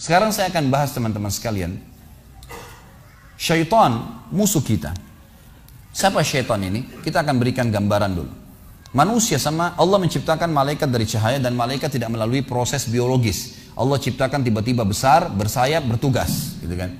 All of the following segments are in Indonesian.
Sekarang saya akan bahas teman-teman sekalian. Syaitan musuh kita. Siapa syaitan ini? Kita akan berikan gambaran dulu. Manusia sama Allah menciptakan malaikat dari cahaya dan malaikat tidak melalui proses biologis. Allah ciptakan tiba-tiba besar, bersayap, bertugas, gitu kan.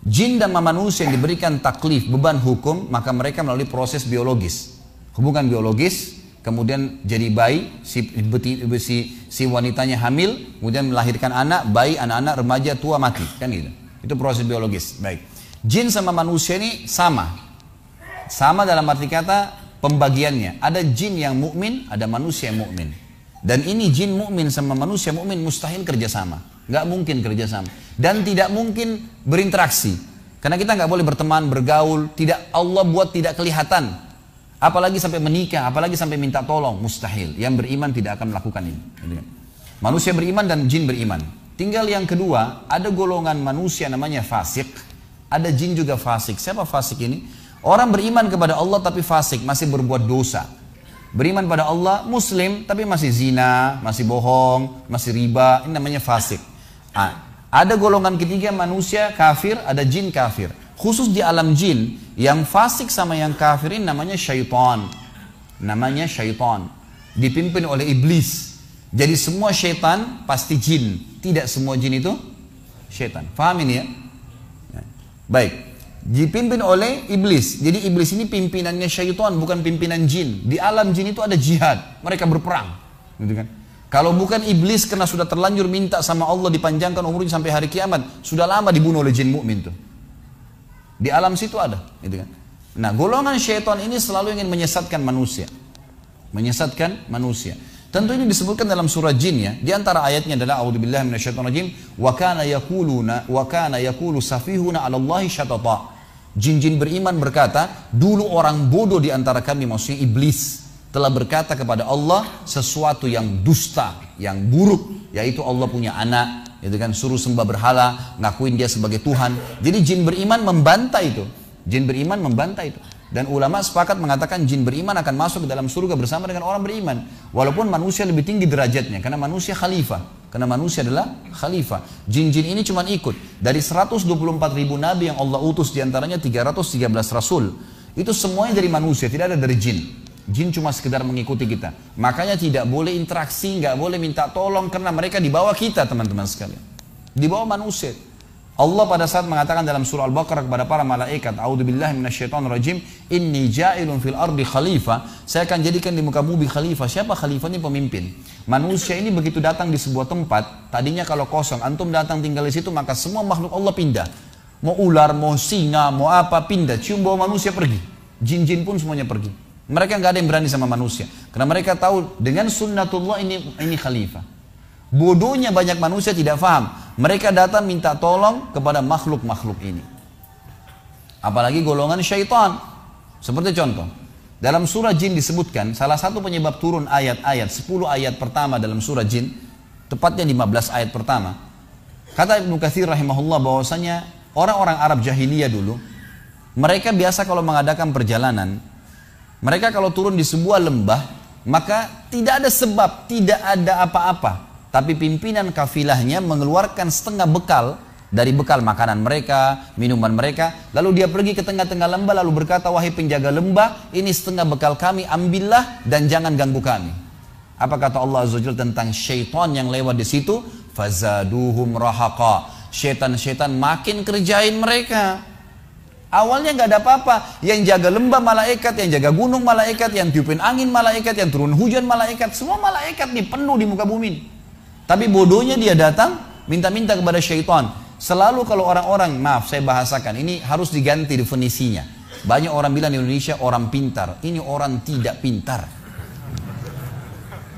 Jin dan manusia yang diberikan taklif, beban hukum, maka mereka melalui proses biologis. Hubungan biologis, kemudian jadi bayi, si wanitanya hamil, kemudian melahirkan anak, bayi, anak-anak, remaja, tua, mati, kan gitu. Itu proses biologis. Baik. Jin sama manusia ini sama. Sama dalam arti kata pembagiannya. Ada jin yang mukmin, ada manusia yang mukmin. Dan ini jin mukmin sama manusia mukmin mustahil kerjasama. Nggak mungkin kerjasama. Dan tidak mungkin berinteraksi. Karena kita nggak boleh berteman, bergaul. Tidak, Allah buat tidak kelihatan. Apalagi sampai menikah, apalagi sampai minta tolong. Mustahil. Yang beriman tidak akan melakukan ini. Manusia beriman dan jin beriman. Tinggal yang kedua, ada golongan manusia namanya fasik. Ada jin juga fasik. Siapa fasik ini? Orang beriman kepada Allah tapi fasik, masih berbuat dosa. Beriman pada Allah, muslim, tapi masih zina, masih bohong, masih riba, ini namanya fasik. Ada golongan ketiga manusia kafir, ada jin kafir. Khusus di alam jin, yang fasik sama yang kafir ini namanya syaitan. Namanya syaitan. Dipimpin oleh iblis. Jadi semua syaitan pasti jin. Tidak semua jin itu syaitan. Faham ini ya? Baik. Dipimpin oleh iblis. Jadi iblis ini pimpinannya syaitan, bukan pimpinan jin. Di alam jin itu ada jihad, mereka berperang, gitu kan? Kalau bukan iblis karena sudah terlanjur minta sama Allah dipanjangkan umurnya sampai hari kiamat, sudah lama dibunuh oleh jin mukmin tuh. Di alam situ ada, gitu kan? Nah, golongan syaitan ini selalu ingin menyesatkan manusia. Menyesatkan manusia. Tentu ini disebutkan dalam surah Jin ya. Di antara ayatnya adalah a'udzubillahi minasyaitonirrajim wa kana yaqulu safihuna 'ala Allahi syatata. Jin-jin beriman berkata, dulu orang bodoh di antara kami, maksudnya iblis, telah berkata kepada Allah sesuatu yang dusta, yang buruk, yaitu Allah punya anak, itu kan, suruh sembah berhala, ngakuin dia sebagai Tuhan. Jadi jin beriman membantah itu. Jin beriman membantah itu. Dan ulama sepakat mengatakan jin beriman akan masuk ke dalam surga bersama dengan orang beriman. Walaupun manusia lebih tinggi derajatnya, karena manusia khalifah. Karena manusia adalah khalifah. Jin-jin ini cuma ikut. Dari 124.000 nabi yang Allah utus, diantaranya 313 rasul. Itu semuanya dari manusia, tidak ada dari jin. Jin cuma sekedar mengikuti kita. Makanya tidak boleh interaksi, nggak boleh minta tolong, karena mereka di bawah kita, teman-teman sekalian. Di bawah manusia. Allah pada saat mengatakan dalam surah Al-Baqarah kepada para malaikat, a'udzubillahi minasyaitonirrajim, inni ja'ilun fil ardi khalifah, saya akan jadikan di muka bumi khalifah. Siapa khalifah? Ini pemimpin. Manusia ini begitu datang di sebuah tempat, tadinya kalau kosong, antum datang tinggal di situ, maka semua makhluk Allah pindah. Mau ular, mau singa, mau apa, pindah. Cium bau manusia, pergi. Jin-jin pun semuanya pergi. Mereka nggak ada yang berani sama manusia, karena mereka tahu dengan sunnatullah ini khalifah. Bodohnya banyak manusia tidak faham. Mereka datang minta tolong kepada makhluk-makhluk ini. Apalagi golongan syaitan. Seperti contoh, dalam surah Jin disebutkan, salah satu penyebab turun ayat-ayat, 10 ayat pertama dalam surah Jin, tepatnya 15 ayat pertama. Kata Ibnu Katsir rahimahullah bahwasanya orang-orang Arab jahiliyah dulu, mereka biasa kalau mengadakan perjalanan, mereka kalau turun di sebuah lembah, maka tidak ada sebab, tidak ada apa-apa. Tapi pimpinan kafilahnya mengeluarkan setengah bekal dari bekal makanan mereka, minuman mereka. Lalu dia pergi ke tengah-tengah lembah lalu berkata, wahai penjaga lembah, ini setengah bekal kami, ambillah dan jangan ganggu kami. Apa kata Allah Azza wa Jalla tentang syaitan yang lewat di situ? Fazaduhum rahaqa. Syaitan-syaitan makin kerjain mereka. Awalnya nggak ada apa-apa. Yang jaga lembah malaikat, yang jaga gunung malaikat, yang tiupin angin malaikat, yang turun hujan malaikat. Semua malaikat nih penuh di muka bumi. Tapi bodohnya dia datang minta-minta kepada syaitan. Selalu kalau orang-orang, maaf saya bahasakan, ini harus diganti definisinya. Banyak orang bilang di Indonesia orang pintar. Ini orang tidak pintar.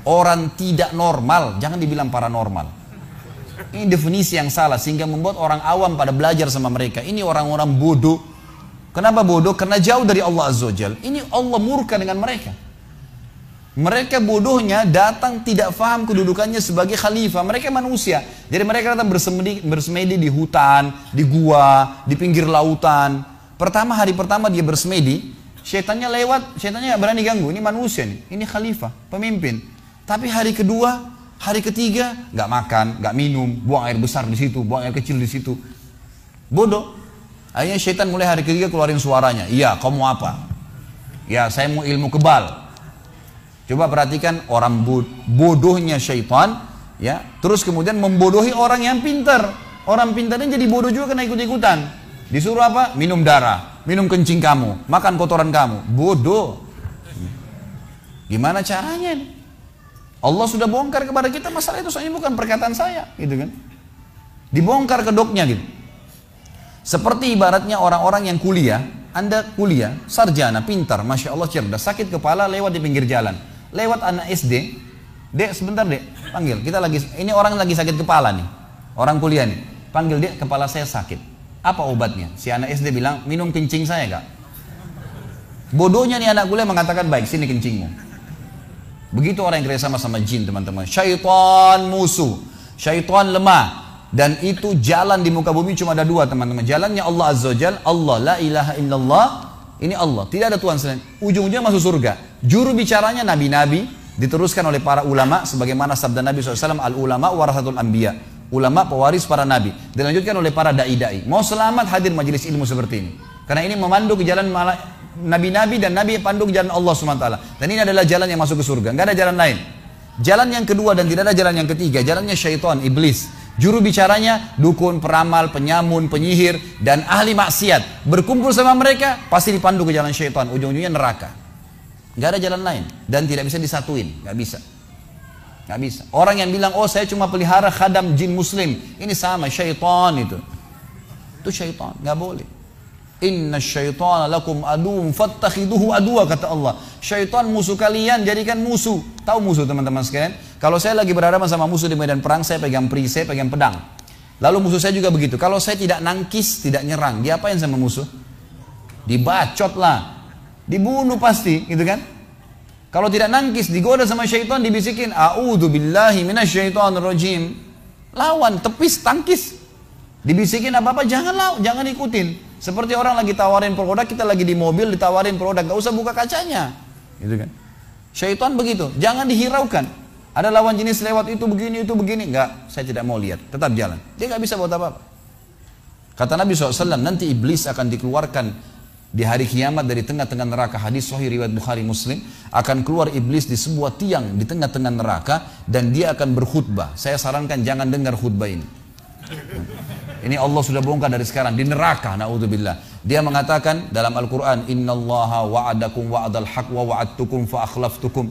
Orang tidak normal, jangan dibilang paranormal. Ini definisi yang salah sehingga membuat orang awam pada belajar sama mereka. Ini orang-orang bodoh. Kenapa bodoh? Karena jauh dari Allah Azza wa Jalla. Ini Allah murka dengan mereka. Mereka bodohnya datang tidak faham kedudukannya sebagai khalifah. Mereka manusia. Jadi mereka datang bersemedi di hutan, di gua, di pinggir lautan. Hari pertama dia bersemedi, syaitannya lewat, syaitannya gak berani ganggu. Ini manusia nih, ini khalifah, pemimpin. Tapi hari kedua Hari ketiga nggak makan, nggak minum, buang air besar di situ, buang air kecil di situ. Bodoh. Akhirnya syaitan mulai hari ketiga keluarin suaranya. Iya, kamu mau apa? Ya, saya mau ilmu kebal. Coba perhatikan orang bodohnya syaitan, ya. Terus kemudian membodohi orang yang pintar. Orang pintarnya jadi bodoh juga kena ikut-ikutan. Disuruh apa? Minum darah, minum kencing kamu, makan kotoran kamu. Bodoh. Gimana caranya nih? Allah sudah bongkar kepada kita masalah itu, soalnya bukan perkataan saya, gitu kan? Dibongkar kedoknya gitu. Seperti ibaratnya orang-orang yang kuliah, Anda kuliah, sarjana, pintar, masya Allah cerdas, sakit kepala lewat di pinggir jalan, lewat anak SD, dek sebentar dek, panggil, kita lagi, ini orang lagi sakit kepala nih, orang kuliah nih, panggil dek, kepala saya sakit, apa obatnya? Si anak SD bilang, minum kencing saya kak. Bodohnya nih anak kuliah mengatakan, baik sini kencingmu. Begitu orang yang kerja sama jin teman-teman. Syaitan musuh, syaitan lemah. Dan itu jalan di muka bumi cuma ada dua teman-teman. Jalannya Allah Azza wa Jalla, Allah la ilaha illallah. Ini Allah, tidak ada Tuhan selain. Ujung-ujungnya masuk surga. Juru bicaranya nabi-nabi, diteruskan oleh para ulama. Sebagaimana sabda Nabi SAW, al-ulama warasatul anbiya. Ulama pewaris para nabi. Dilanjutkan oleh para da'i-da'i. Mau selamat hadir majelis ilmu seperti ini. Karena ini memandu ke jalan nabi-nabi dan nabi pandu ke jalan Allah SWT. Dan ini adalah jalan yang masuk ke surga, nggak ada jalan lain. Jalan yang kedua dan tidak ada jalan yang ketiga, jalannya syaitan, iblis. Juru bicaranya dukun, peramal, penyamun, penyihir dan ahli maksiat. Berkumpul sama mereka pasti dipandu ke jalan syaitan, ujung-ujungnya neraka. Nggak ada jalan lain dan tidak bisa disatuin, nggak bisa. Nggak bisa. Orang yang bilang, oh saya cuma pelihara khadam jin muslim, ini sama syaitan itu. Itu syaitan, nggak boleh. Inna syaitana lakum aduun fattakhiduhu aduwa, kata Allah. Syaitan musuh kalian, jadikan musuh. Tahu musuh teman-teman sekalian? Kalau saya lagi berhadapan sama musuh di medan perang, saya pegang perisai, pegang pedang. Lalu musuh saya juga begitu. Kalau saya tidak nangkis, tidak nyerang, dia apain sama musuh? Dibacot lah, dibunuh pasti, gitu kan? Kalau tidak nangkis, digoda sama syaitan, dibisikin, a'udzu billahi minasyaitonir rajim. Lawan, tepis, tangkis. Dibisikin apa-apa, jangan ikutin. Seperti orang lagi tawarin produk, kita lagi di mobil ditawarin produk, gak usah buka kacanya, gitu kan? Syaitan begitu, jangan dihiraukan. Ada lawan jenis lewat itu begini, enggak, saya tidak mau lihat, tetap jalan. Dia gak bisa buat apa-apa. Kata Nabi SAW, nanti iblis akan dikeluarkan di hari kiamat dari tengah-tengah neraka. Hadis sahih riwayat Bukhari Muslim, akan keluar iblis di sebuah tiang di tengah-tengah neraka dan dia akan berkhutbah. Saya sarankan jangan dengar khutbah ini. Ini Allah sudah bongkar dari sekarang di neraka, naudzubillah. Dia mengatakan dalam Al-Quran, innallaha wa'adakum wa'adal haq wa wa'adtukum fa akhlaftukum.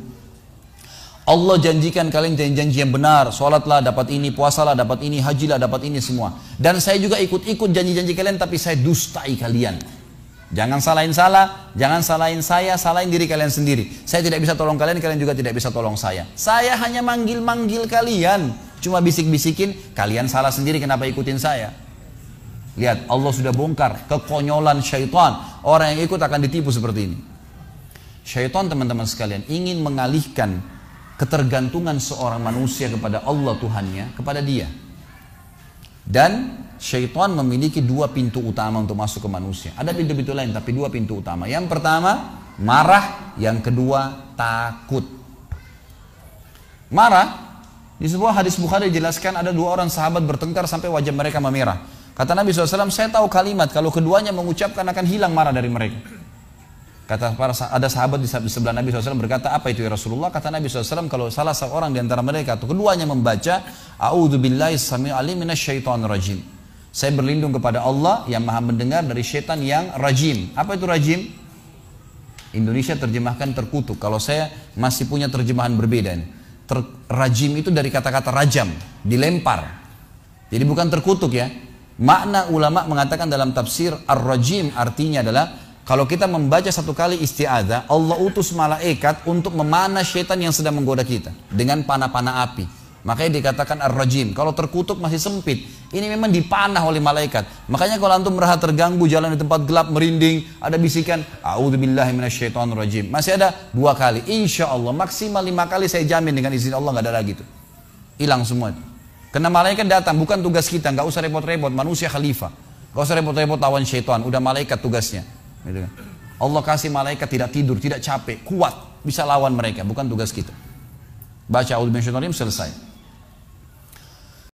Allah janjikan kalian janji yang benar, sholatlah dapat ini, puasalah dapat ini, hajilah dapat ini semua. Dan saya juga ikut-ikut janji-janji kalian, tapi saya dustai kalian. Jangan salahin saya, salahin diri kalian sendiri. Saya tidak bisa tolong kalian, kalian juga tidak bisa tolong saya. Saya hanya manggil-manggil kalian. Cuma bisik-bisikin, kalian salah sendiri kenapa ikutin saya. Lihat, Allah sudah bongkar kekonyolan syaitan. Orang yang ikut akan ditipu seperti ini. Syaitan teman-teman sekalian ingin mengalihkan ketergantungan seorang manusia kepada Allah Tuhannya, kepada dia. Dan syaitan memiliki dua pintu utama untuk masuk ke manusia. Ada pintu-pintu lain, tapi dua pintu utama. Yang pertama, marah. Yang kedua, takut. Marah. Di sebuah hadis Bukhari dijelaskan ada dua orang sahabat bertengkar sampai wajah mereka memerah. Kata Nabi SAW, saya tahu kalimat kalau keduanya mengucapkan akan hilang marah dari mereka. Ada sahabat di sebelah Nabi SAW berkata, apa itu ya Rasulullah? Kata Nabi SAW, kalau salah seorang di antara mereka atau keduanya membaca, a'udzu billahi samii'il 'alim minasyaitonir rajim. Saya berlindung kepada Allah yang maha mendengar dari syaitan yang rajim. Apa itu rajim? Indonesia terjemahkan terkutuk. Kalau saya masih punya terjemahan berbeda ini. Rajim itu dari kata-kata rajam, dilempar. Jadi bukan terkutuk ya. Makna ulama mengatakan dalam tafsir ar-rajim artinya adalah kalau kita membaca satu kali isti'adzah, Allah utus malaikat untuk memanah syaitan yang sedang menggoda kita dengan panah-panah api. Makanya dikatakan ar-rajim. Kalau terkutuk masih sempit. Ini memang dipanah oleh malaikat. Makanya kalau antum merasa terganggu, jalan di tempat gelap, merinding, ada bisikan, a'udzubillahi minasyaitonirrajim. Masih ada 2 kali. Insya Allah maksimal 5 kali saya jamin dengan izin Allah nggak ada lagi itu. Hilang semua itu. Karena malaikat datang, bukan tugas kita, nggak usah repot-repot. Manusia khalifah. Nggak usah repot-repot lawan syaitan. Udah malaikat tugasnya. Gitu kan. Allah kasih malaikat tidak tidur, tidak capek, kuat, bisa lawan mereka. Bukan tugas kita. Baca a'udzubillahi minasyaitonirrajim, selesai.